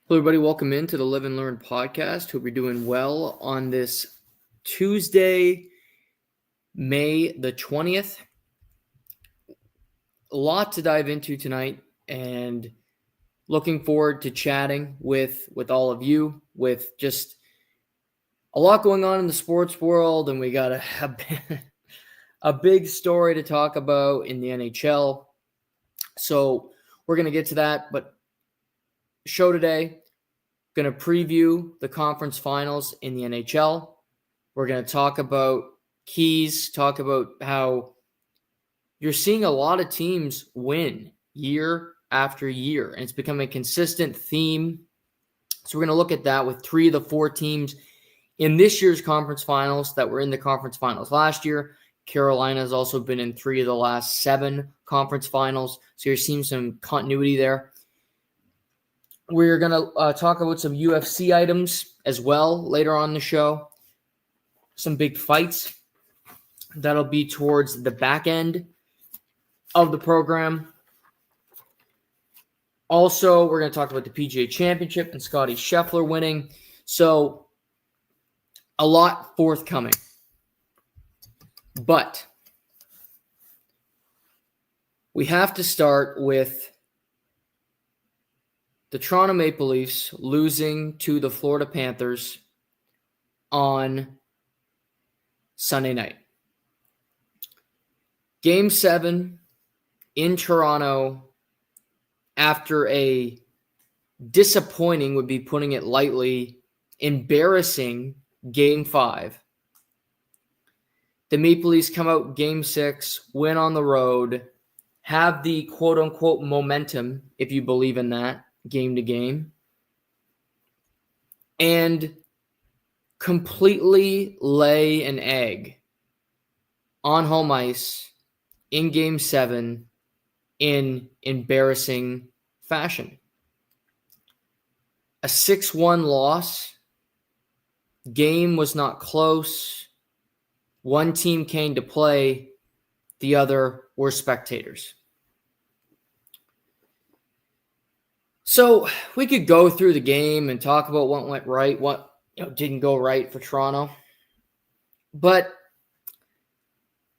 Hello, everybody. Welcome into the Live and Learn podcast. Hope you're doing well on this Tuesday, May the 20th. A lot to dive into tonight, and looking forward to chatting with all of you, with just a lot going on in the sports world, and we got a big story to talk about in the NHL. So we're going to get to that, but show today, going to preview the conference finals in the NHL. We're going to talk about keys, talk about how you're seeing a lot of teams win year after year, and it's become a consistent theme. So we're going to look at that with 3 of the 4 teams in this year's conference finals that were in the conference finals last year. Carolina has also been in 3 of the last 7 conference finals, so you're seeing some continuity there. We're going to talk about some UFC items as well later on in the show. Some big fights. That'll be towards the back end of the program. Also, we're going to talk about the PGA Championship and Scottie Scheffler winning. So, a lot forthcoming. But we have to start with the Toronto Maple Leafs losing to the Florida Panthers on Sunday night. Game 7 in Toronto after a disappointing, would be putting it lightly, embarrassing Game 5. The Maple Leafs come out Game 6, win on the road, have the quote-unquote momentum, if you believe in that, game to game, and completely lay an egg on home ice in Game 7 in embarrassing fashion. A 6-1 loss. Game was not close. One team came to play. The other were spectators. So we could go through the game and talk about what went right, what didn't go right for Toronto. But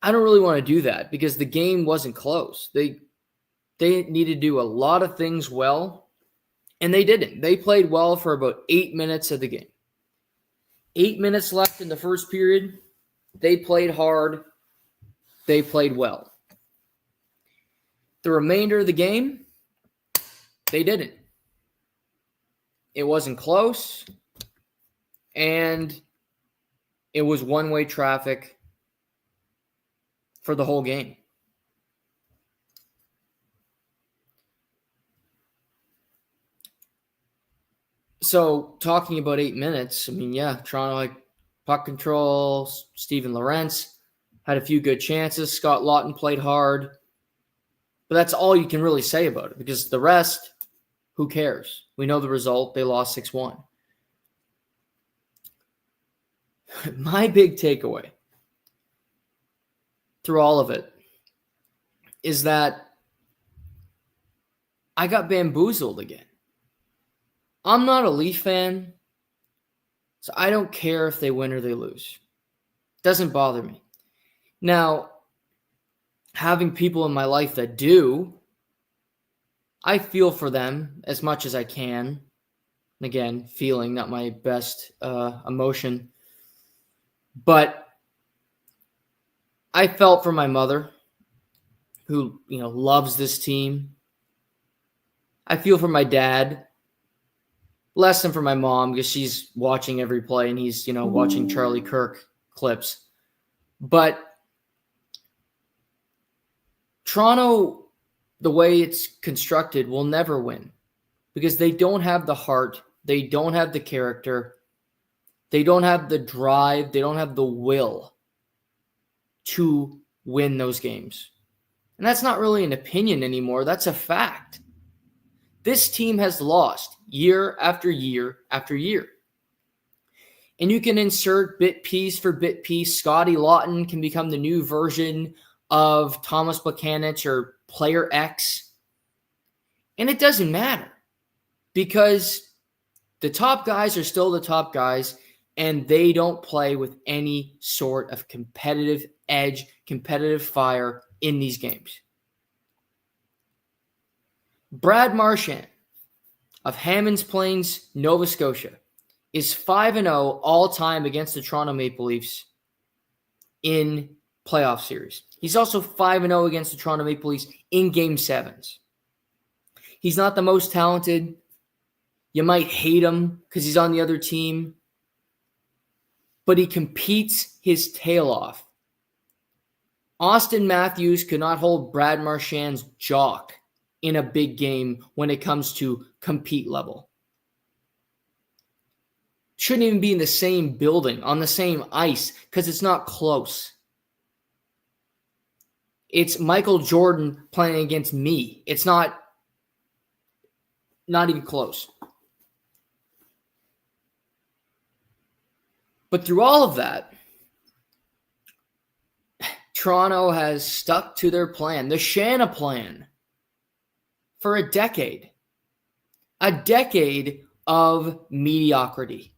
I don't really want to do that because the game wasn't close. They needed to do a lot of things well, and they didn't. They played well for about 8 minutes of the game. 8 minutes left in the first period. They played hard. They played well. The remainder of the game, they didn't. It wasn't close, and it was one-way traffic for the whole game. So, talking about 8 minutes, Toronto, puck control, Steven Lorentz had a few good chances. Scott Lawton played hard. But that's all you can really say about it because the rest, who cares? We know the result. They lost 6-1. My big takeaway through all of it is that I got bamboozled again. I'm not a Leaf fan, so I don't care if they win or they lose. It doesn't bother me. Now, having people in my life that do, I feel for them as much as I can. And again, feeling, not my best emotion. But I felt for my mother, who loves this team. I feel for my dad, less than for my mom because she's watching every play and he's watching Charlie Kirk clips. But Toronto, the way it's constructed, will never win because they don't have the heart. They don't have the character. They don't have the drive. They don't have the will to win those games. And that's not really an opinion anymore. That's a fact. This team has lost year after year after year. And you can insert bit piece for bit piece. Scottie Lawton can become the new version of Thomas Buchanan or player X. And it doesn't matter because The top guys are still the top guys, and they don't play with any sort of competitive edge, competitive fire in these games. Brad Marchand of Hammonds Plains, Nova Scotia, is 5-0 all-time against the Toronto Maple Leafs in playoff series. He's also 5-0 against the Toronto Maple Leafs in Game 7s. He's not the most talented. You might hate him because he's on the other team. But he competes his tail off. Austin Matthews could not hold Brad Marchand's jock in a big game when it comes to compete level. Shouldn't even be in the same building, on the same ice, because it's not close. It's Michael Jordan playing against me. It's not even close. But through all of that, Toronto has stuck to their plan, the Shanaplan, for a decade. A decade of mediocrity.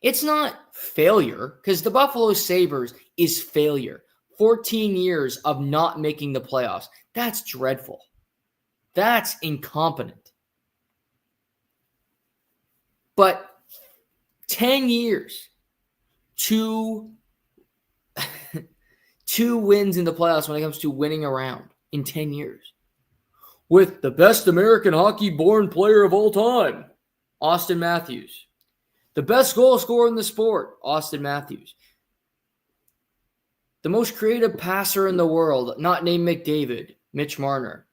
It's not failure, because the Buffalo Sabres is failure. 14 years of not making the playoffs. That's dreadful. That's incompetent. But 10 years, two wins in the playoffs when it comes to winning around in 10 years. With the best American hockey-born player of all time, Austin Matthews. The best goal scorer in the sport, Austin Matthews. The most creative passer in the world, not named McDavid, Mitch Marner.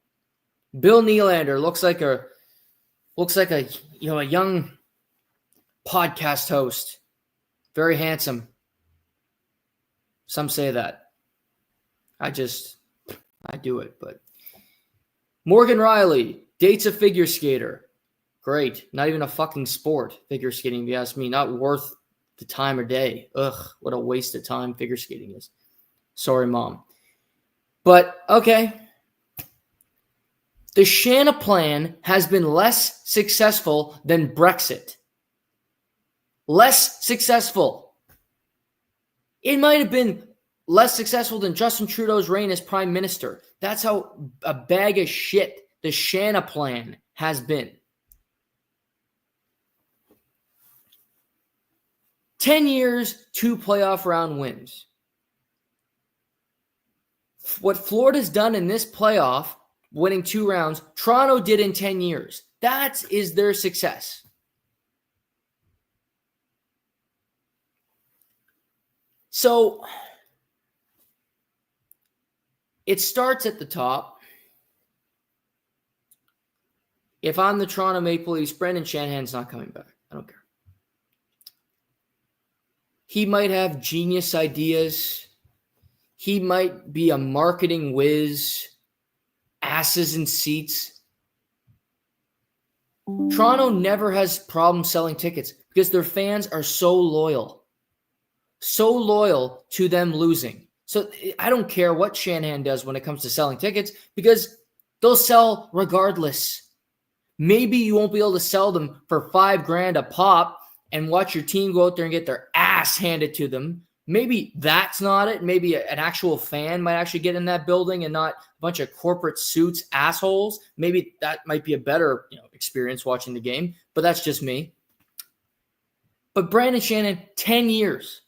Bill Nylander looks like a young podcast host. Very handsome. Some say that. I do it, but Morgan Riley dates a figure skater. Great. Not even a fucking sport, figure skating, if you ask me. Not worth the time of day. Ugh, what a waste of time figure skating is. Sorry, Mom. But, okay. The Shanaplan has been less successful than Brexit. Less successful. It might have been less successful than Justin Trudeau's reign as Prime Minister. That's how a bag of shit the Shanaplan has been. 10 years, 2 playoff round wins. What Florida's done in this playoff, winning 2 rounds, Toronto did in 10 years. That is their success. So, it starts at the top. If I'm the Toronto Maple Leafs, Brendan Shanahan's not coming back. I don't care. He might have genius ideas. He might be a marketing whiz. Asses in seats. Toronto never has problems selling tickets because their fans are so loyal. So loyal to them losing. So I don't care what Shanahan does when it comes to selling tickets because they'll sell regardless. Maybe you won't be able to sell them for $5,000 a pop and watch your team go out there and get their ass handed to them. Maybe that's not it. Maybe an actual fan might actually get in that building and not a bunch of corporate suits assholes. Maybe that might be a better experience watching the game, but that's just me. But Brandon Shanahan, 10 years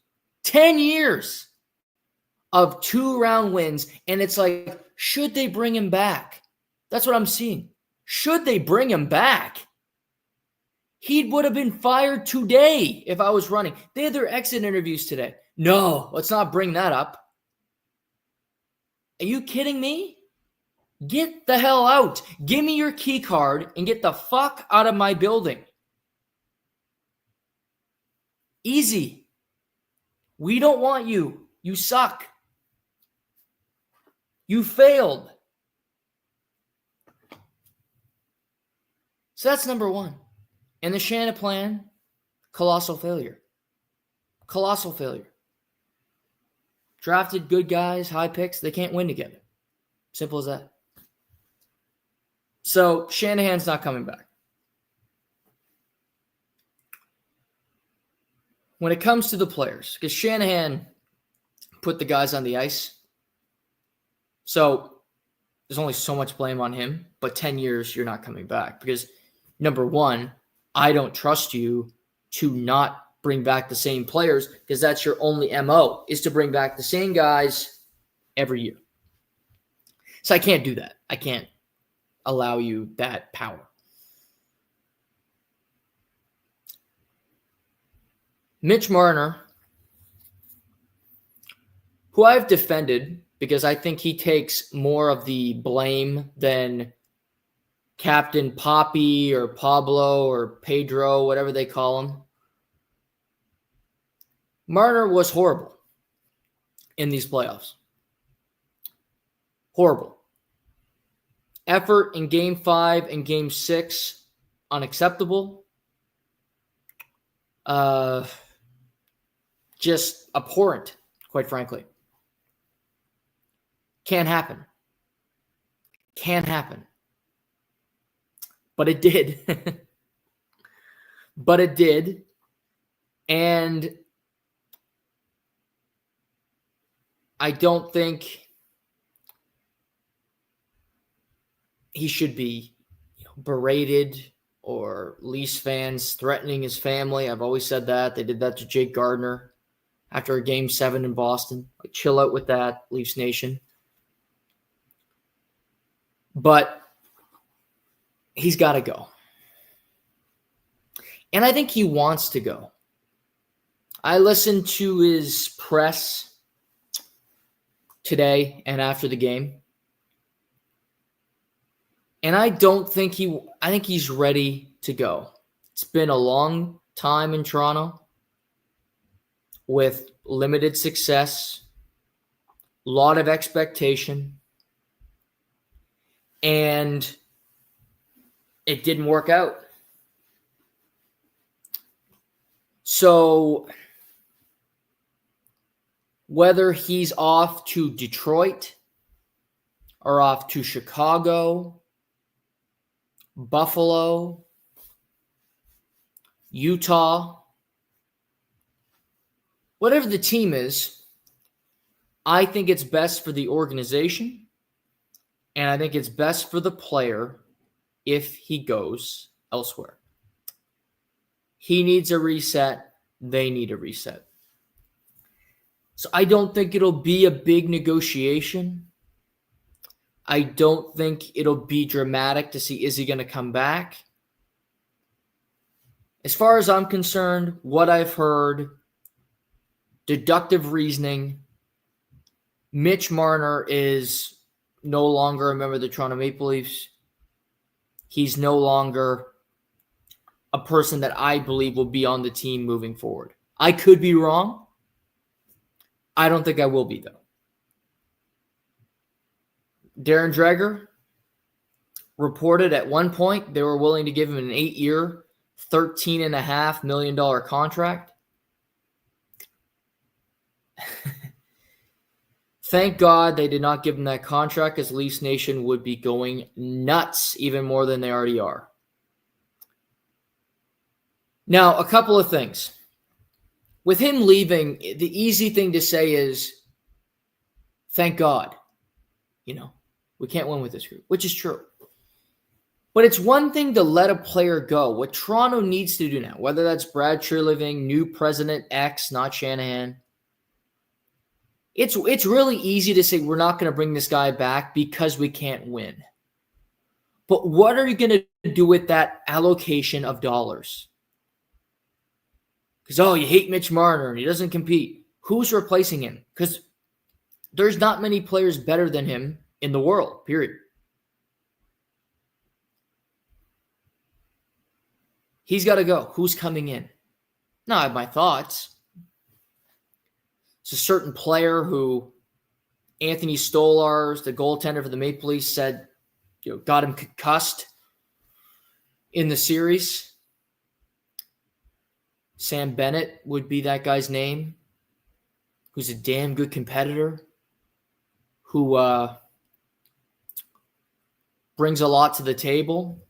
of 2-round wins, and it's like, should they bring him back? That's what I'm seeing. Should they bring him back? He would have been fired today if I was running. They had their exit interviews today. No, let's not bring that up. Are you kidding me? Get the hell out. Give me your key card and get the fuck out of my building. Easy. We don't want you. You suck. You failed. So that's number one. And the Shanaplan, colossal failure. Colossal failure. Drafted good guys, high picks, they can't win together. Simple as that. So Shanahan's not coming back. when it comes to the players, because Shanahan put the guys on the ice, so there's only so much blame on him, but 10 years, you're not coming back. Because, number one, I don't trust you to not bring back the same players, because that's your only MO, is to bring back the same guys every year. So I can't do that. I can't allow you that power. Mitch Marner, who I've defended because I think he takes more of the blame than Captain Poppy or Pablo or Pedro, whatever they call him. Marner was horrible in these playoffs. Horrible. Effort in Game 5 and Game 6, unacceptable. Just abhorrent, quite frankly. Can't happen. Can't happen. But it did. But it did. And I don't think he should be berated or Leafs fans threatening his family. I've always said that. They did that to Jake Gardiner after a Game 7 in Boston. Like, chill out with that, Leafs Nation. But he's got to go. And I think he wants to go. I listened to his press today and after the game. And I think he's ready to go. It's been a long time in Toronto with limited success, a lot of expectation, and it didn't work out. So whether he's off to Detroit or off to Chicago, Buffalo, Utah, whatever the team is, I think it's best for the organization, and I think it's best for the player if he goes elsewhere. He needs a reset. They need a reset. So I don't think it'll be a big negotiation. I don't think it'll be dramatic to see, is he going to come back? As far as I'm concerned, what I've heard, deductive reasoning, Mitch Marner is no longer a member of the Toronto Maple Leafs. He's no longer a person that I believe will be on the team moving forward. I could be wrong. I don't think I will be, though. Darren Dreger reported at one point they were willing to give him an 8-year, $13.5 million contract. Thank God they did not give him that contract, as Leafs Nation would be going nuts even more than they already are. Now, a couple of things. With him leaving, the easy thing to say is, thank God. We can't win with this group, which is true. But it's one thing to let a player go. What Toronto needs to do now, whether that's Brad Treliving, new President X, not Shanahan, it's really easy to say we're not going to bring this guy back because we can't win. But what are you going to do with that allocation of dollars? Because, you hate Mitch Marner and he doesn't compete. Who's replacing him? Because there's not many players better than him in the world, period. He's got to go. Who's coming in? Now, I have my thoughts. It's a certain player who Anthony Stolarz, the goaltender for the Maple Leafs, said got him concussed in the series. Sam Bennett would be that guy's name, who's a damn good competitor, who brings a lot to the table,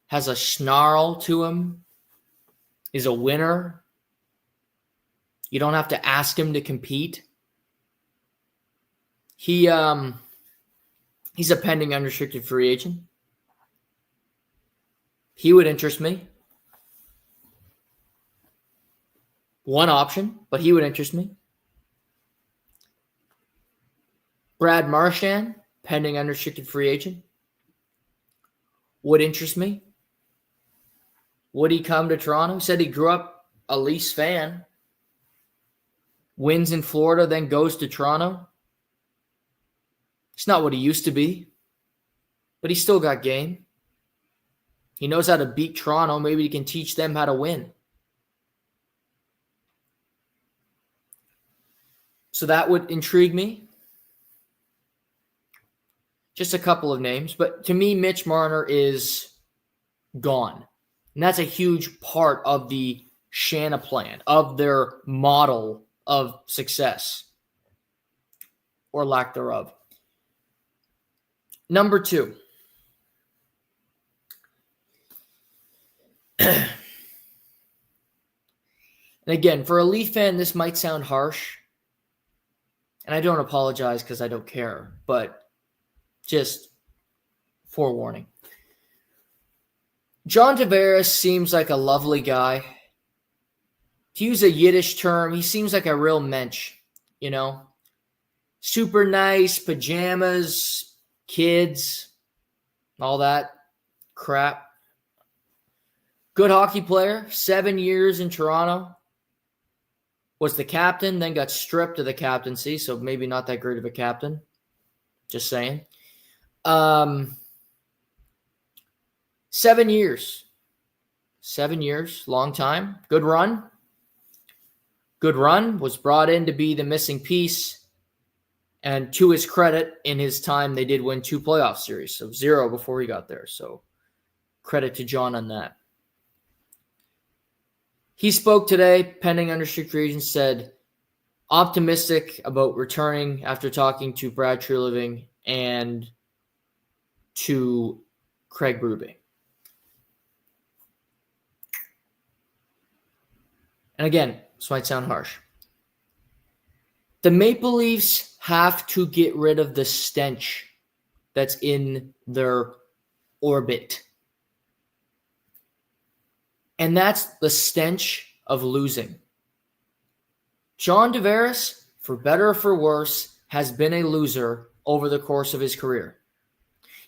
has a snarl to him, is a winner. You don't have to ask him to compete. He's a pending unrestricted free agent. He would interest me. One option, but he would interest me. Brad Marchand, pending unrestricted free agent, would interest me. Would he come to Toronto? He said he grew up a Leafs fan. Wins in Florida, then goes to Toronto. It's not what he used to be, but he's still got game. He knows how to beat Toronto. Maybe he can teach them how to win. So that would intrigue me. Just a couple of names. But to me, Mitch Marner is gone. And that's a huge part of the Shanaplan, of their model of success or lack thereof. Number 2. And again, for a Leaf fan, this might sound harsh. And I don't apologize because I don't care, but just forewarning. John Tavares seems like a lovely guy. To use a Yiddish term, he seems like a real mensch, you know? Super nice, pajamas, kids, all that crap. Good hockey player, 7 years in Toronto. Was the captain, then got stripped of the captaincy, so maybe not that great of a captain. Just saying. 7 years. 7 years, long time. Good run. Good run. Was brought in to be the missing piece. And to his credit, in his time, they did win 2 playoff series. So 0 before he got there. So credit to John on that. He spoke today, pending unrestricted free agent, said optimistic about returning after talking to Brad Treliving and to Craig Berube. And again, this might sound harsh. The Maple Leafs have to get rid of the stench that's in their orbit. And that's the stench of losing. John Tavares, for better or for worse, has been a loser over the course of his career.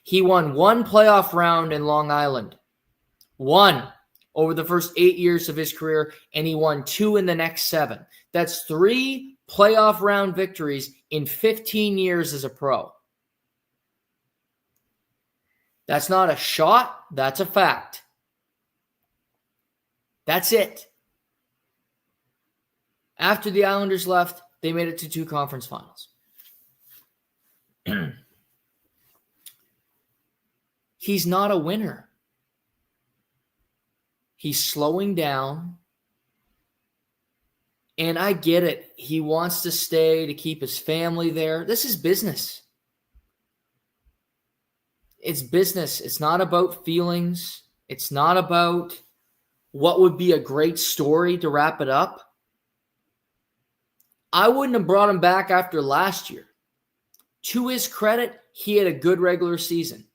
He won 1 playoff round in Long Island. 1 over the first 8 years of his career, and he won 2 in the next 7. That's 3 playoff round victories in 15 years as a pro. That's not a shot, that's a fact. That's it. After the Islanders left, they made it to 2 conference finals. He's not a winner. He's slowing down. And I get it. He wants to stay to keep his family there. This is business. It's business. It's not about feelings. It's not about what would be a great story to wrap it up. I wouldn't have brought him back after last year. To his credit, he had a good regular season.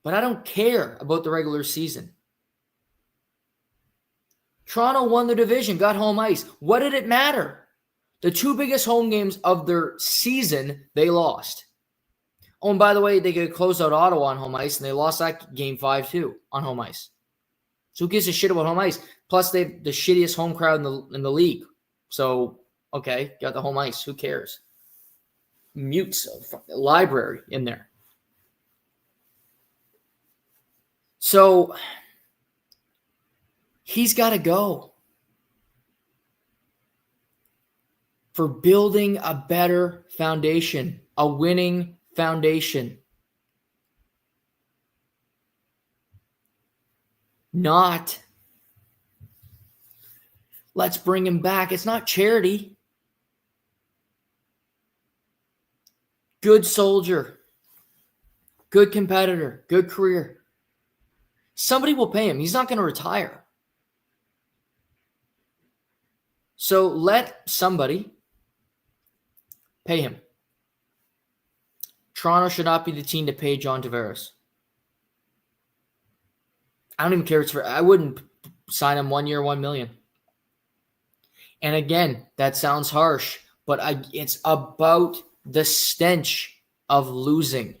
But I don't care about the regular season. Toronto won the division, got home ice. What did it matter? The 2 biggest home games of their season, they lost. Oh, and by the way, they could close out Ottawa on home ice, and they lost that game 5-2 on home ice. So who gives a shit about home ice? Plus, they have the shittiest home crowd in the league. So, okay, got the home ice. Who cares? Mutes a library in there. So he's got to go for building a better foundation, a winning foundation. Not, let's bring him back. It's not charity. Good soldier, good competitor, good career. Somebody will pay him. He's not going to retire. So let somebody pay him. Toronto should not be the team to pay John Tavares. I don't even care. I wouldn't sign him 1 year, $1 million. And again, that sounds harsh, but it's about the stench of losing.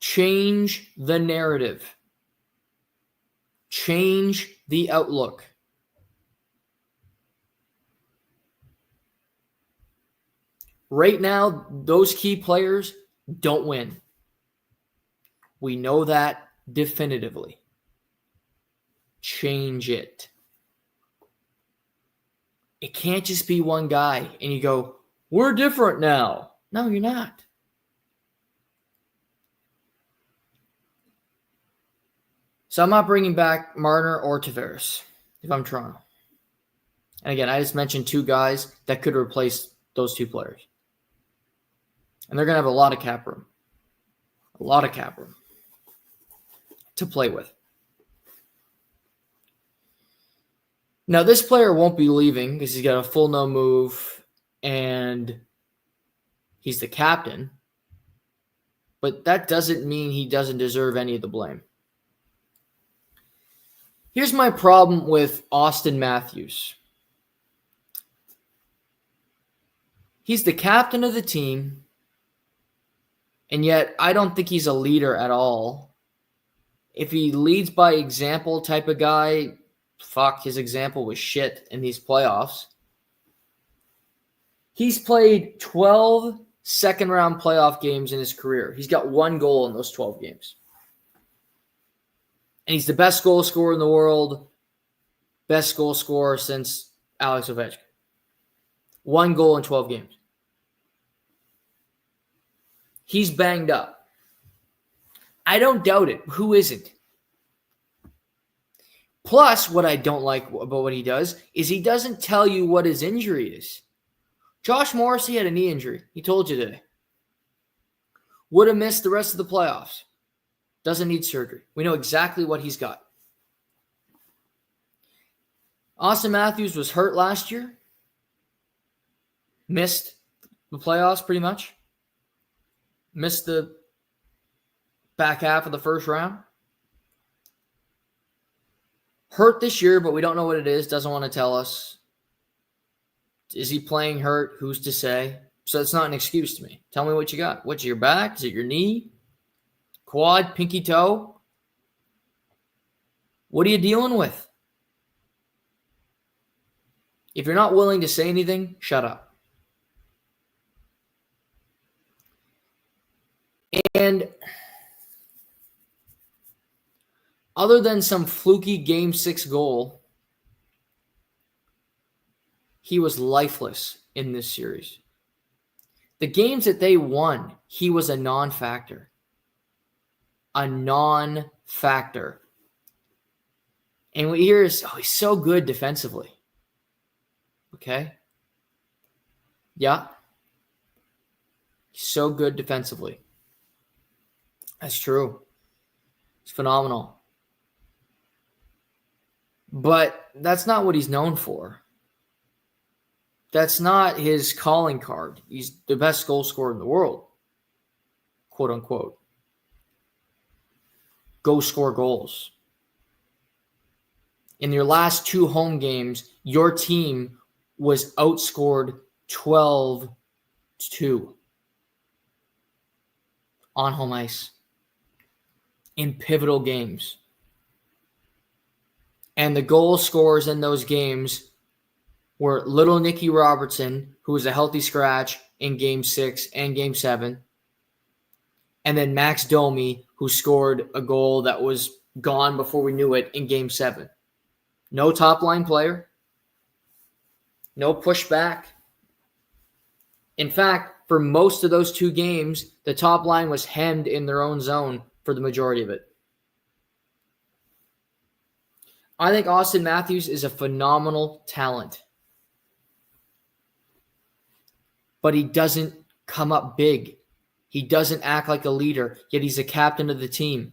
Change the narrative. Change the outlook. Right now, those key players don't win. We know that definitively. Change it. It can't just be one guy and you go, we're different now. No, you're not. So I'm not bringing back Marner or Tavares if I'm Toronto. And again, I just mentioned two guys that could replace those two players. And they're going to have a lot of cap room. A lot of cap room to play with. Now, this player won't be leaving because he's got a full no move and he's the captain. But that doesn't mean he doesn't deserve any of the blame. Here's my problem with Auston Matthews. He's the captain of the team, and yet I don't think he's a leader at all. If he leads by example type of guy, fuck, his example was shit in these playoffs. He's played 12 second-round playoff games in his career. He's got 1 goal in those 12 games. And he's the best goal scorer in the world, best goal scorer since Alex Ovechkin. 1 goal in 12 games. He's banged up. I don't doubt it. Who isn't? Plus, what I don't like about what he does is he doesn't tell you what his injury is. Josh Morrissey had a knee injury. He told you today. Would have missed the rest of the playoffs. Doesn't need surgery. We know exactly what he's got. Auston Matthews was hurt last year. Missed the playoffs pretty much. Missed the back half of the first round. Hurt this year, but we don't know what it is. Doesn't want to tell us. Is he playing hurt? Who's to say? So it's not an excuse to me. Tell me what you got. What's your back? Is it your knee? Quad, pinky toe? What are you dealing with? If you're not willing to say anything, shut up. And other than some fluky Game 6 goal, he was lifeless in this series. The games that they won, he was a non-factor. A non-factor. And what we hear is, oh, he's so good defensively. Okay? Yeah. He's so good defensively. That's true. It's phenomenal. But that's not what he's known for. That's not his calling card. He's the best goal scorer in the world. Quote unquote. Go score goals. In your last 2 home games, your team was outscored 12-2 on home ice in pivotal games. And the goal scorers in those games were little Nicky Robertson, who was a healthy scratch in Game 6 and Game 7. And then Max Domi, who scored a goal that was gone before we knew it in Game 7. No top-line player. No pushback. In fact, for most of those 2 games, the top line was hemmed in their own zone for the majority of it. I think Auston Matthews is a phenomenal talent. But he doesn't come up big. He doesn't act like a leader, yet he's a captain of the team.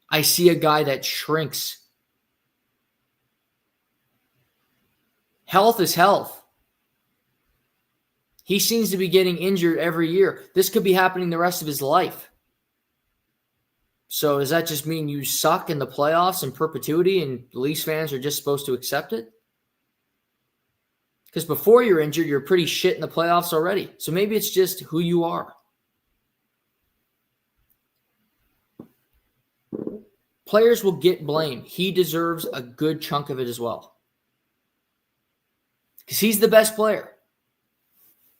I see a guy that shrinks Health is health. He seems to be getting injured every year. This could be happening the rest of his life. So does that just mean you suck in the playoffs in perpetuity and Leafs fans are just supposed to accept it? Because before you're injured, you're pretty shit in the playoffs already. So maybe it's just who you are. Players will get blamed. He deserves a good chunk of it as well. Because he's the best player.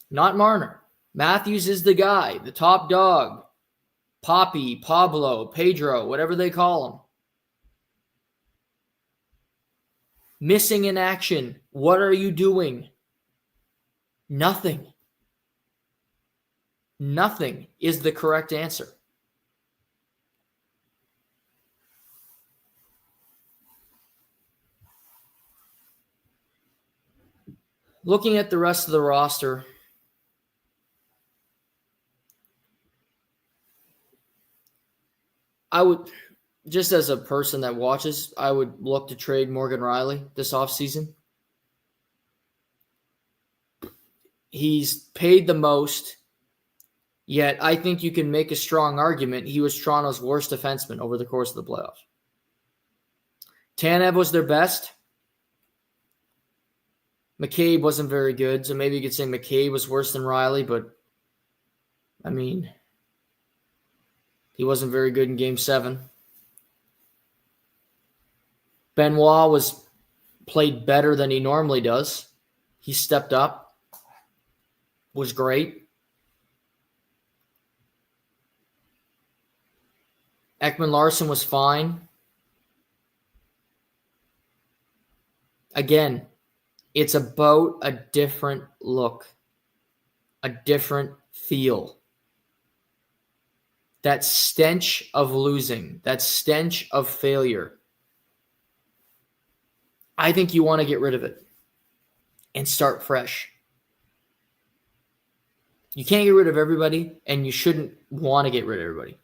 Not Marner. Matthews is the guy, the top dog. Poppy, Pablo, Pedro, whatever they call him. Missing in action. What are you doing? Nothing. Nothing is the correct answer. Looking at the rest of the roster, I would, just as a person that watches, I would look to trade Morgan Riley this offseason. He's paid the most, yet I think you can make a strong argument he was Toronto's worst defenseman over the course of the playoffs. Tanev was their best. McCabe wasn't very good, so maybe you could say McCabe was worse than Riley, but, I mean, he wasn't very good in Game 7. Benoit played better than he normally does. He stepped up, was great. Ekman-Larsson was fine. Again, it's about a different look, a different feel. That stench of losing, that stench of failure. I think you want to get rid of it and start fresh. You can't get rid of everybody, and you shouldn't want to get rid of everybody.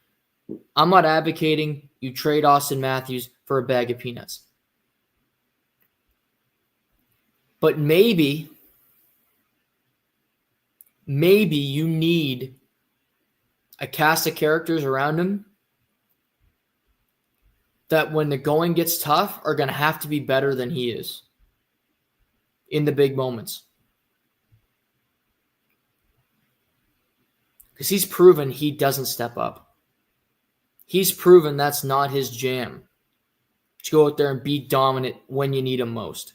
I'm not advocating you trade Austin Matthews for a bag of peanuts. But maybe you need a cast of characters around him that when the going gets tough are going to have to be better than he is in the big moments. Because he's proven he doesn't step up. He's proven that's not his jam. To go out there and be dominant when you need him most.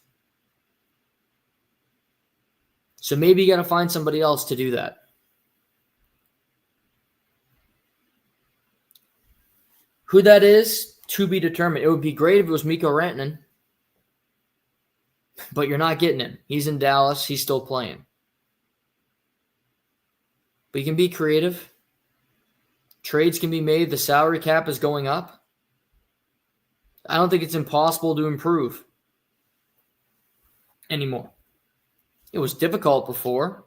So maybe you got to find somebody else to do that. Who that is, to be determined. It would be great if it was Mikko Rantanen. But you're not getting him. He's in Dallas. He's still playing. But you can be creative. Trades can be made. The salary cap is going up. I don't think it's impossible to improve anymore. It was difficult before.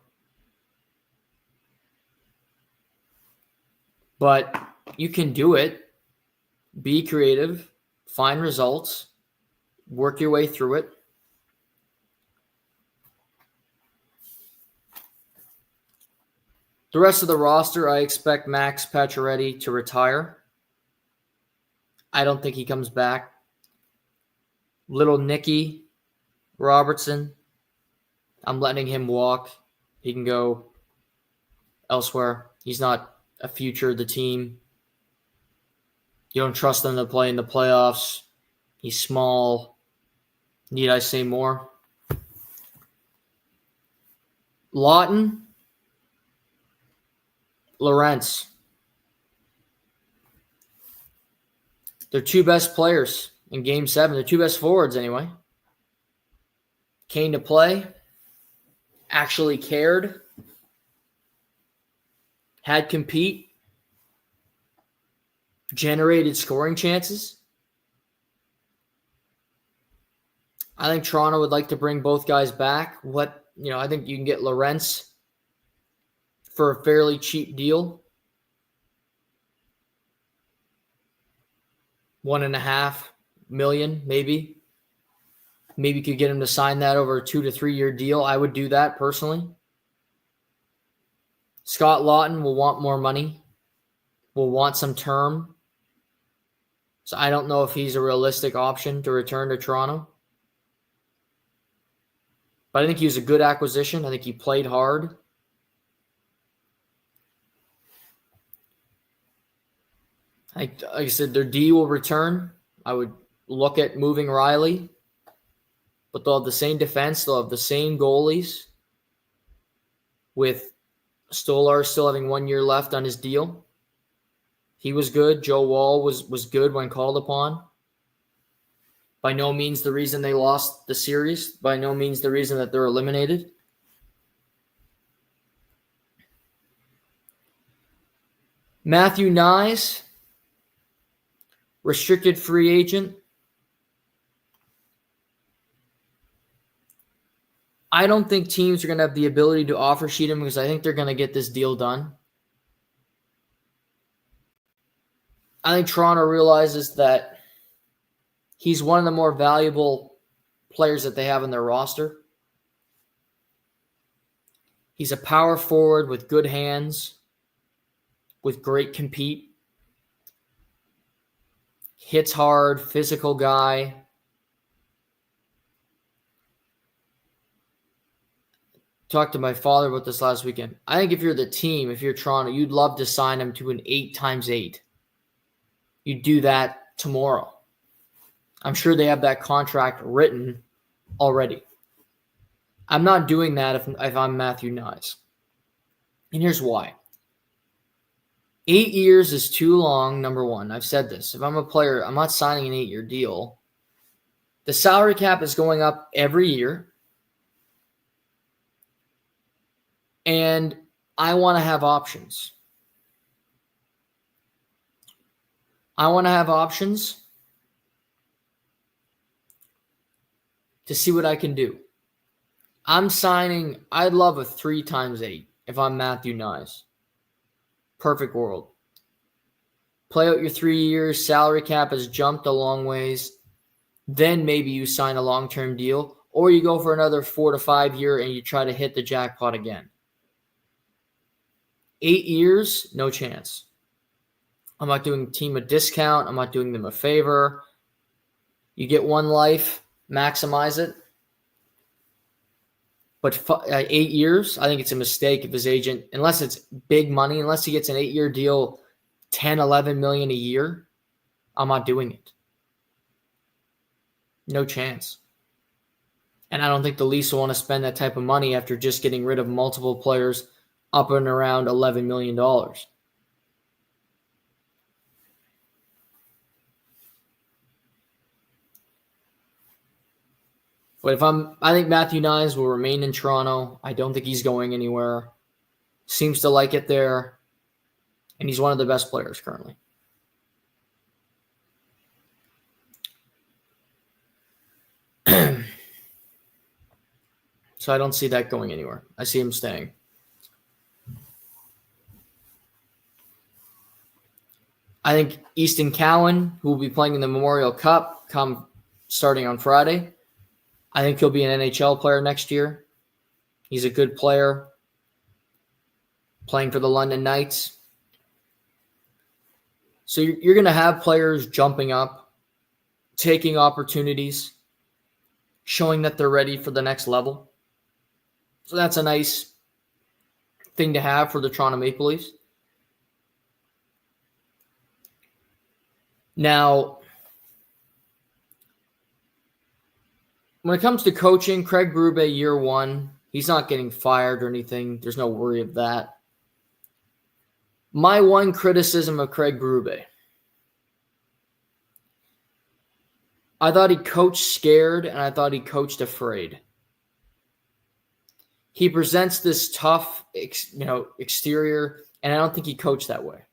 But you can do it. Be creative. Find results. Work your way through it. The rest of the roster, I expect Max Pacioretty to retire. I don't think he comes back. Little Nicky Robertson, I'm letting him walk. He can go elsewhere. He's not a future of the team. You don't trust him to play in the playoffs. He's small. Need I say more? Lawton, Lorentz. They're two best players in Game 7. They're two best forwards anyway. Came to play. Actually cared. Had compete. Generated scoring chances. I think Toronto would like to bring both guys back. I think you can get Lorentz for a fairly cheap deal. $1.5 million, maybe. Maybe could get him to sign that over a 2 to 3 year deal. I would do that personally. Scott Lawton will want more money, will want some term. So I don't know if he's a realistic option to return to Toronto. But I think he was a good acquisition. I think he played hard. Like I said, their D will return. I would look at moving Riley. But they'll have the same defense. They'll have the same goalies. With Stolar still having 1 year left on his deal. He was good. Joe Woll was good when called upon. By no means the reason they lost the series. By no means the reason that they're eliminated. Matthew Nyes, restricted free agent. I don't think teams are going to have the ability to offer sheet him because I think they're going to get this deal done. I think Toronto realizes that he's one of the more valuable players that they have in their roster. He's a power forward with good hands, with great compete. Hits hard, physical guy. Talked to my father about this last weekend. I think if you're the team, if you're Toronto, you'd love to sign him to an 8x8. You'd do that tomorrow. I'm sure they have that contract written already. I'm not doing that if I'm Matthew Nyes. And here's why. 8 years is too long, number one. I've said this. If I'm a player, I'm not signing an 8-year deal. The salary cap is going up every year. And I want to have options. I want to have options to see what I can do. I'd love a 3x8 if I'm Matthew Nyes. Perfect world. Play out your 3 years. Salary cap has jumped a long ways. Then maybe you sign a long-term deal. Or you go for another 4 to 5 year and you try to hit the jackpot again. 8 years, no chance. I'm not doing the team a discount. I'm not doing them a favor. You get one life, maximize it. But 8 years, I think it's a mistake if his agent, unless it's big money, unless he gets an 8-year deal, 10, 11 million a year, I'm not doing it. No chance. And I don't think the Leafs will want to spend that type of money after just getting rid of multiple players up and around $11 million. But I think Matthew Nyes will remain in Toronto. I don't think he's going anywhere. Seems to like it there. And he's one of the best players currently. So I don't see that going anywhere. I see him staying. I think Easton Cowan, who will be playing in the Memorial Cup starting on Friday, I think he'll be an NHL player next year. He's a good player, playing for the London Knights. So you're going to have players jumping up, taking opportunities, showing that they're ready for the next level. So that's a nice thing to have for the Toronto Maple Leafs. Now, when it comes to coaching, Craig Berube, year one, he's not getting fired or anything. There's no worry of that. My one criticism of Craig Berube, I thought he coached scared and I thought he coached afraid. He presents this tough, exterior, and I don't think he coached that way.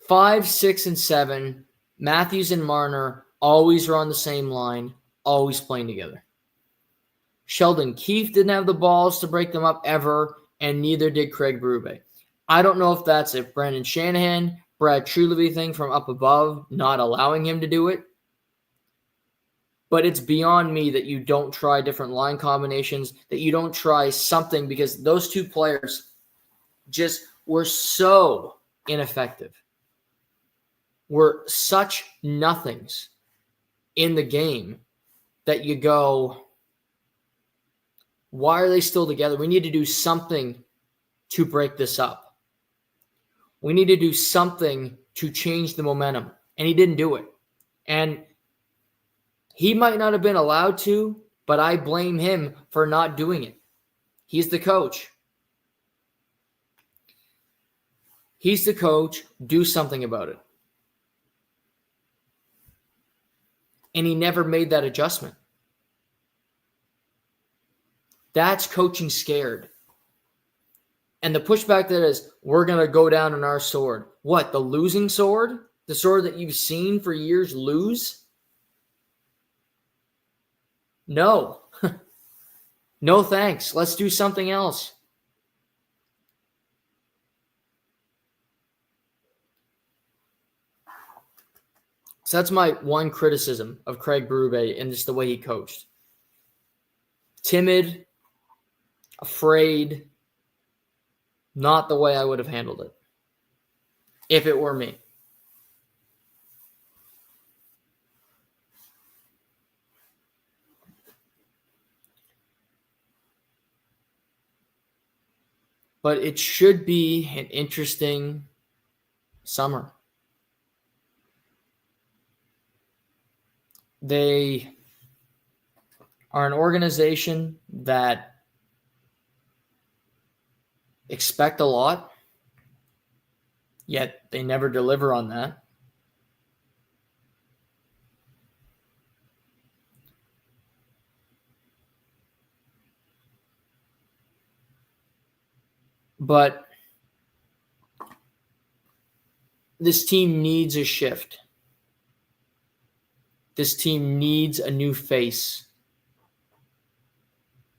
5, 6, and 7, Matthews and Marner always are on the same line, always playing together. Sheldon Keefe didn't have the balls to break them up ever, and neither did Craig Berube. I don't know if that's a Brendan Shanahan, Brad Treliving thing from up above, not allowing him to do it. But it's beyond me that you don't try different line combinations, that you don't try something, because those two players just were so ineffective. Were such nothings in the game that you go, why are they still together? We need to do something to break this up. We need to do something to change the momentum. And he didn't do it. And he might not have been allowed to, but I blame him for not doing it. He's the coach. He's the coach. Do something about it. And he never made that adjustment. That's coaching scared. And the pushback that is, we're going to go down on our sword. What, the losing sword? The sword that you've seen for years lose? No. No thanks. Let's do something else. So that's my one criticism of Craig Berube and just the way he coached. Timid, afraid, not the way I would have handled it if it were me. But it should be an interesting summer. They are an organization that expect a lot, yet they never deliver on that. But this team needs a shift. This team needs a new face.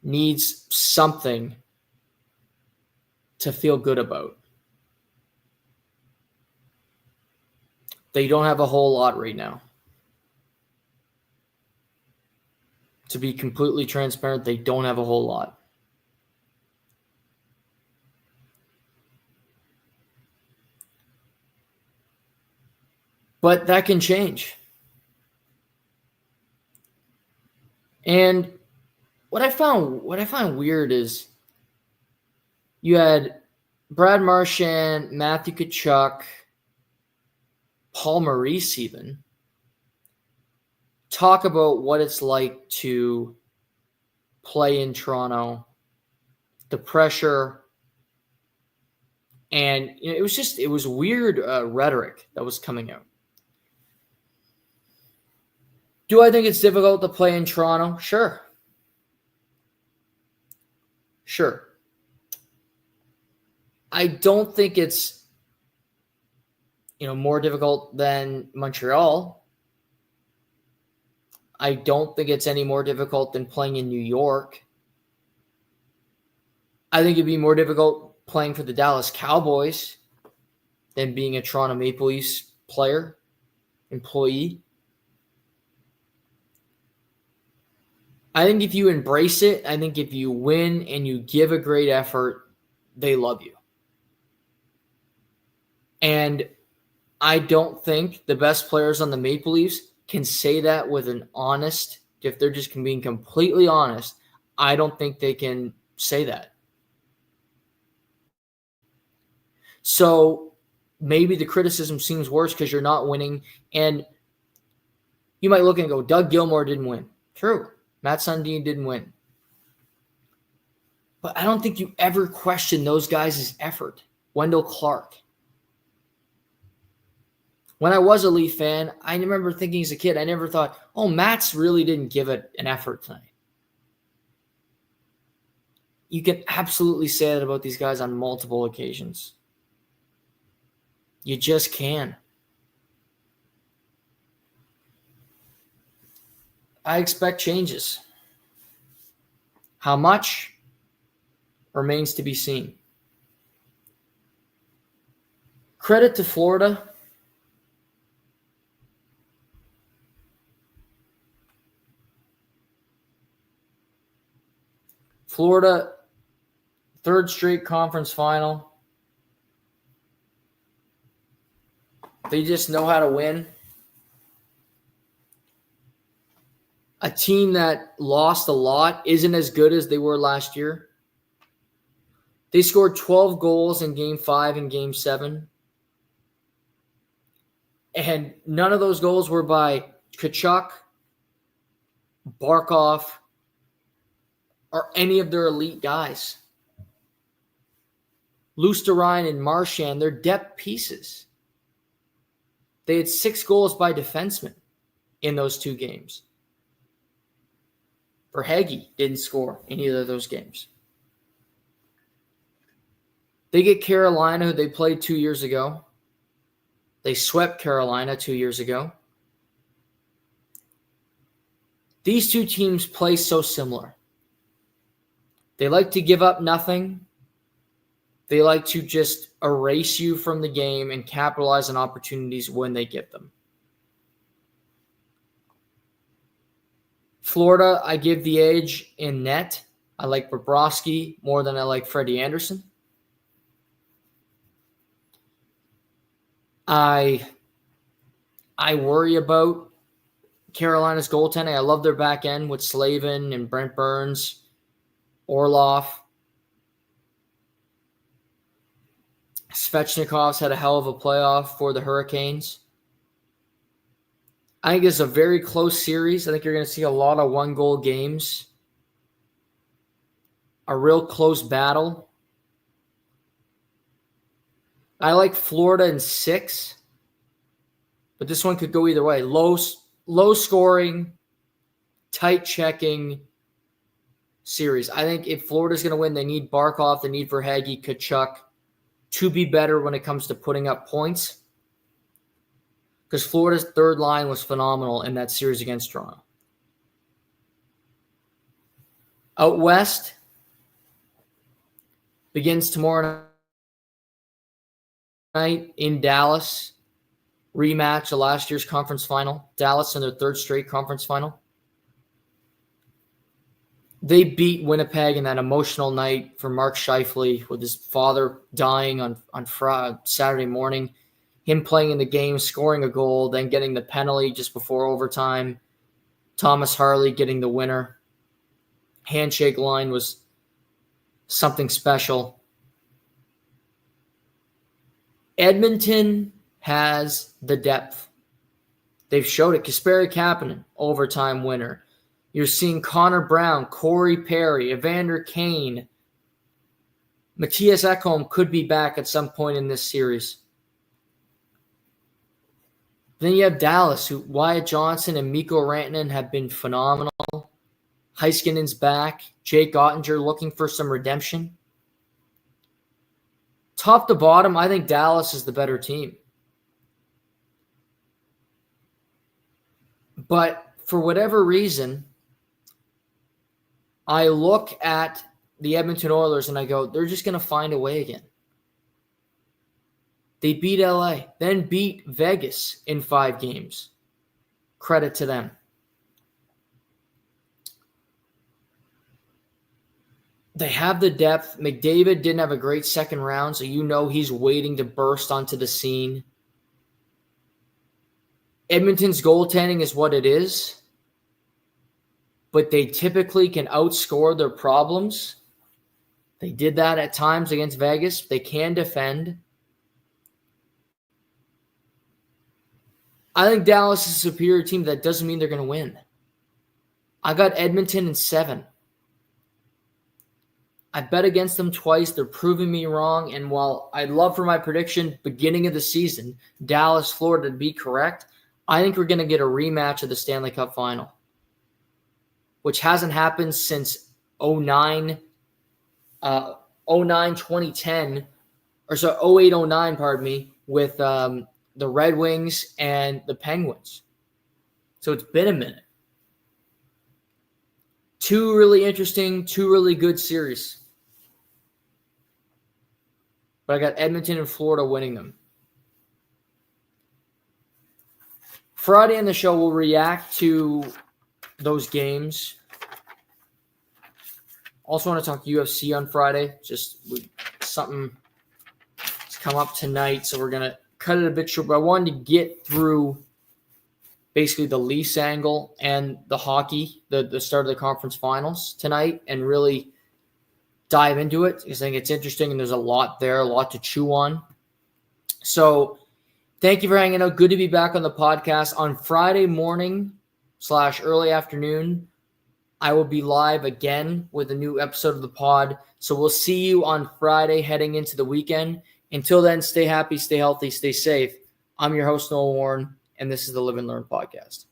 Needs something to feel good about. They don't have a whole lot right now. To be completely transparent, they don't have a whole lot. But that can change. And what I find weird is you had Brad Marchand, Matthew Tkachuk, Paul Maurice even talk about what it's like to play in Toronto, the pressure, and it was weird rhetoric that was coming out. Do I think it's difficult to play in Toronto? Sure. I don't think it's more difficult than Montreal. I don't think it's any more difficult than playing in New York. I think it'd be more difficult playing for the Dallas Cowboys than being a Toronto Maple Leafs player, employee. I think if you embrace it, I think if you win and you give a great effort, they love you. And I don't think the best players on the Maple Leafs can say that with an honest, if they're just being completely honest, I don't think they can say that. So maybe the criticism seems worse because you're not winning. And you might look and go, Doug Gilmour didn't win. True. Matt Sundin didn't win. But I don't think you ever question those guys' effort. Wendell Clark. When I was a Leaf fan, I remember thinking as a kid, I never thought, Matt's really didn't give it an effort tonight. You can absolutely say that about these guys on multiple occasions. You just can. I expect changes. How much remains to be seen. Credit to Florida. Florida, third straight conference final. They just know how to win. A team that lost a lot isn't as good as they were last year. They scored 12 goals in Game 5 and Game 7. And none of those goals were by Tkachuk, Barkov, or any of their elite guys. Lusterine and Marchand, they're depth pieces. They had 6 goals by defensemen in those 2 games. Verhaeghe didn't score in either of those games. They get Carolina, who they played 2 years ago. They swept Carolina 2 years ago. These two teams play so similar. They like to give up nothing. They like to just erase you from the game and capitalize on opportunities when they get them. Florida, I give the edge in net. I like Bobrovsky more than I like Freddie Anderson. I worry about Carolina's goaltending. I love their back end with Slavin and Brent Burns, Orlov. Svechnikov's had a hell of a playoff for the Hurricanes. I think it's a very close series. I think you're going to see a lot of one-goal games. A real close battle. I like Florida in 6, but this one could go either way. Low scoring, tight checking series. I think if Florida's going to win, they need Barkov, they need Verhaeghe, Tkachuk to be better when it comes to putting up points. Because Florida's third line was phenomenal in that series against Toronto. Out west begins tomorrow night in Dallas. Rematch of last year's conference final. Dallas in their third straight conference final. They beat Winnipeg in that emotional night for Mark Scheifele with his father dying on Saturday morning. Him playing in the game, scoring a goal, then getting the penalty just before overtime. Thomas Harley getting the winner. Handshake line was something special. Edmonton has the depth. They've showed it. Kasperi Kapanen, overtime winner. You're seeing Connor Brown, Corey Perry, Evander Kane. Matthias Ekholm could be back at some point in this series. Then you have Dallas, who Wyatt Johnson and Mikko Rantanen have been phenomenal. Heiskanen's back. Jake Ottinger looking for some redemption. Top to bottom, I think Dallas is the better team. But for whatever reason, I look at the Edmonton Oilers and I go, they're just going to find a way again. They beat LA, then beat Vegas in 5 games. Credit to them. They have the depth. McDavid didn't have a great second round, so you know he's waiting to burst onto the scene. Edmonton's goaltending is what it is, but they typically can outscore their problems. They did that at times against Vegas. They can defend. I think Dallas is a superior team. That doesn't mean they're going to win. I got Edmonton in 7. I bet against them twice. They're proving me wrong. And while I'd love for my prediction beginning of the season, Dallas, Florida, to be correct, I think we're going to get a rematch of the Stanley Cup Final, which hasn't happened since 2010, or so 08, 09, pardon me, with the Red Wings and the Penguins. So it's been a minute. 2 really interesting, 2 really good series. But I got Edmonton and Florida winning them. Friday in the show, we'll react to those games. Also want to talk UFC on Friday. Something has come up tonight, so we're going to cut it a bit short. But I wanted to get through basically the Leafs angle and the hockey, the start of the conference finals tonight, and really dive into it because I think it's interesting and there's a lot there, a lot to chew on. So thank you for hanging out. Good to be back on the podcast. On Friday morning / early afternoon, I will be live again with a new episode of the pod. So we'll see you on Friday heading into the weekend. Until then, stay happy, stay healthy, stay safe. I'm your host, Noel Warren, and this is the Live and Learn podcast.